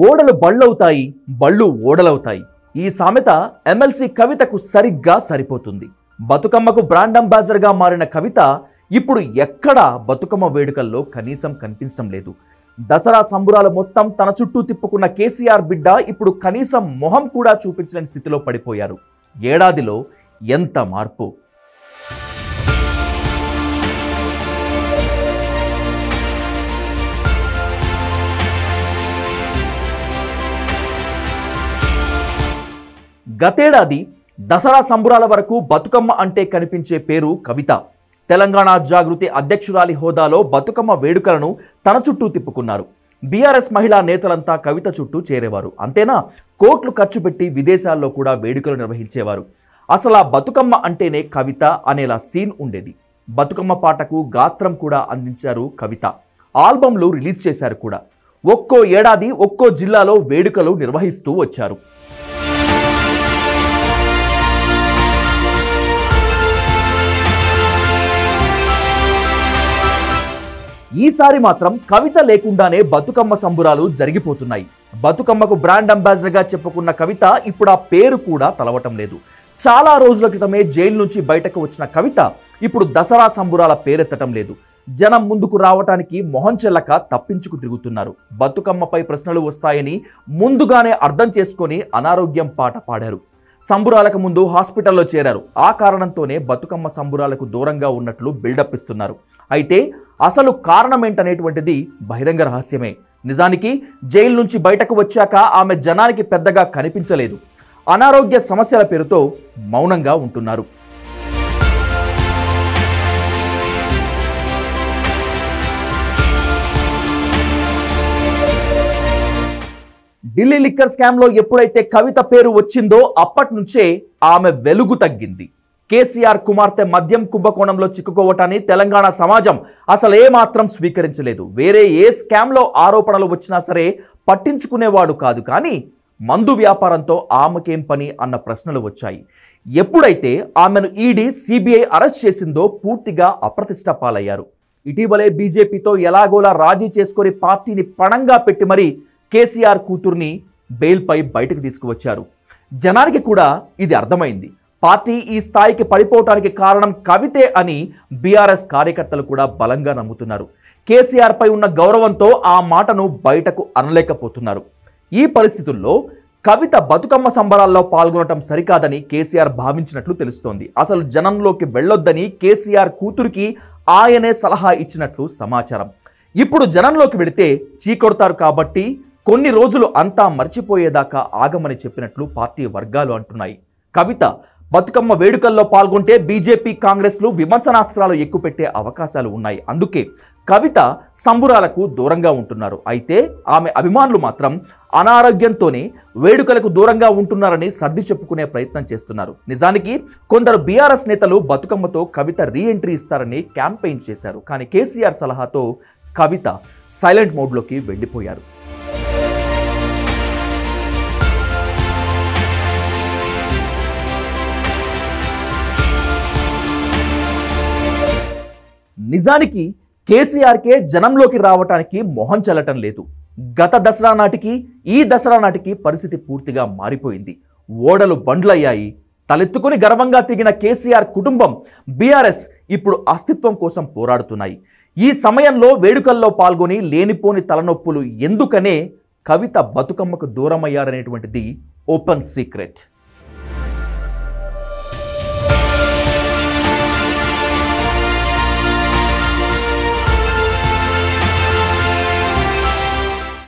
ఓడలు బళ్ళవుతాయి, బళ్ళు ఓడలవుతాయి. ఈ సామెత ఎమ్మెల్సీ కవితకు సరిగ్గా సరిపోతుంది. బతుకమ్మకు బ్రాండ్ అంబాసిడర్గా మారిన కవిత ఇప్పుడు ఎక్కడా బతుకమ్మ వేడుకల్లో కనీసం కనిపించడం లేదు. దసరా సంబురాలు మొత్తం తన చుట్టూ తిప్పుకున్న కేసీఆర్ బిడ్డ ఇప్పుడు కనీసం మొహం కూడా చూపించలేని స్థితిలో పడిపోయారు. ఏడాదిలో ఎంత మార్పు! గతేడాది దసరా సంబురాల వరకు బతుకమ్మ అంటే కనిపించే పేరు కవిత. తెలంగాణ జాగృతి అధ్యక్షురాలి హోదాలో బతుకమ్మ వేడుకలను తన చుట్టూ తిప్పుకున్నారు. బీఆర్ఎస్ మహిళా నేతలంతా కవిత చుట్టూ చేరేవారు. అంతేనా, కోట్లు ఖర్చు పెట్టి విదేశాల్లో కూడా వేడుకలు నిర్వహించేవారు. అసలు ఆ బతుకమ్మ అంటేనే కవిత అనేలా సీన్ ఉండేది. బతుకమ్మ పాటకు గాత్రం కూడా అందించారు కవిత. ఆల్బమ్లు రిలీజ్ చేశారు కూడా. ఒక్కో ఏడాది ఒక్కో జిల్లాలో వేడుకలు నిర్వహిస్తూ వచ్చారు. ఈసారి మాత్రం కవిత లేకుండానే బతుకమ్మ సంబురాలు జరిగిపోతున్నాయి. బతుకమ్మకు బ్రాండ్ అంబాసిడర్గా చెప్పుకున్న కవిత ఇప్పుడు ఆ పేరు కూడా తలవటం లేదు. చాలా రోజుల క్రితమే జైలు నుంచి బయటకు వచ్చిన కవిత ఇప్పుడు దసరా సంబురాల పేరెత్తటం లేదు. జనం ముందుకు రావటానికి మొహం చెల్లక తప్పించుకు తిరుగుతున్నారు. బతుకమ్మపై ప్రశ్నలు వస్తాయని ముందుగానే అర్థం చేసుకొని అనారోగ్యం పాట పాడారు. సంబురాలకు ముందు హాస్పిటల్లో చేరారు. ఆ కారణంతోనే బతుకమ్మ సంబురాలకు దూరంగా ఉన్నట్లు బిల్డప్ ఇస్తున్నారు. అయితే అసలు కారణమేంటనేటువంటిది బహిరంగ రహస్యమే. నిజానికి జైలు నుంచి బయటకు వచ్చాక ఆమె జనానికి పెద్దగా కనిపించలేదు. అనారోగ్య సమస్యల పేరుతో మౌనంగా ఉంటున్నారు. ఢిల్లీ లిక్కర్ స్కామ్లో ఎప్పుడైతే కవిత పేరు వచ్చిందో అప్పటి నుంచే ఆమె వెలుగు తగ్గింది. కేసీఆర్ కుమార్తె మద్యం కుంభకోణంలో చిక్కుకోవటాన్ని తెలంగాణ సమాజం అసలేమాత్రం స్వీకరించలేదు. వేరే ఏ స్కామ్లో ఆరోపణలు వచ్చినా సరే పట్టించుకునేవాడు కాదు. కానీ మందు వ్యాపారంతో ఆమెకేం పని అన్న ప్రశ్నలు వచ్చాయి. ఎప్పుడైతే ఆమెను ఈడీ, సిబిఐ అరెస్ట్ చేసిందో పూర్తిగా అప్రతిష్ట పాలయ్యారు. ఇటీవలే బీజేపీతో ఎలాగోలా రాజీ చేసుకొని పార్టీని పణంగా పెట్టి మరీ కేసీఆర్ కూతుర్ని బెయిల్పై బయటకు తీసుకువచ్చారు. జనానికి కూడా ఇది అర్థమైంది. పార్టీ ఈ స్థాయికి పడిపోవటానికి కారణం కవితే అని బీఆర్ఎస్ కార్యకర్తలు కూడా బలంగా నమ్ముతున్నారు. కేసీఆర్ పై ఉన్న గౌరవంతో ఆ మాటను బయటకు అనలేకపోతున్నారు. ఈ పరిస్థితుల్లో కవిత బతుకమ్మ సంబరాల్లో పాల్గొనటం సరికాదని కేసీఆర్ భావించినట్లు తెలుస్తోంది. అసలు జనంలోకి వెళ్ళొద్దని కేసీఆర్ కూతురికి ఆయనే సలహా ఇచ్చినట్లు సమాచారం. ఇప్పుడు జనంలోకి వెళితే చీకొడతారు కాబట్టి కొన్ని రోజులు అంతా మర్చిపోయేదాకా ఆగమని చెప్పినట్లు పార్టీ వర్గాలు అంటున్నాయి. కవిత బతుకమ్మ వేడుకల్లో పాల్గొంటే బీజేపీ, కాంగ్రెస్లు విమర్శనాస్త్రాలు ఎక్కుపెట్టే అవకాశాలు ఉన్నాయి. అందుకే కవిత సంబురాలకు దూరంగా ఉంటున్నారు. అయితే ఆమె అభిమానులు మాత్రం అనారోగ్యంతోనే వేడుకలకు దూరంగా ఉంటున్నారని సర్ది చెప్పుకునే ప్రయత్నం చేస్తున్నారు. నిజానికి కొందరు బీఆర్ఎస్ నేతలు బతుకమ్మతో కవిత రీఎంట్రీ ఇస్తారని క్యాంపెయిన్ చేశారు. కానీ కేసీఆర్ సలహాతో కవిత సైలెంట్ మోడ్లోకి వెళ్ళిపోయారు. నిజానికి కేసీఆర్కే జనంలోకి రావటానికి మొహం చెల్లటం లేదు. గత దసరా నాటికి ఈ దసరా నాటికి పరిస్థితి పూర్తిగా మారిపోయింది. ఓడలు బండ్లయ్యాయి. తలెత్తుకుని గర్వంగా తిరిగిన కేసీఆర్ కుటుంబం, బీఆర్ఎస్ ఇప్పుడు అస్తిత్వం కోసం పోరాడుతున్నాయి. ఈ సమయంలో వేడుకల్లో పాల్గొని లేనిపోని తలనొప్పులు ఎందుకనే కవిత బతుకమ్మకు దూరమయ్యారనేటువంటిది ఓపెన్ సీక్రెట్.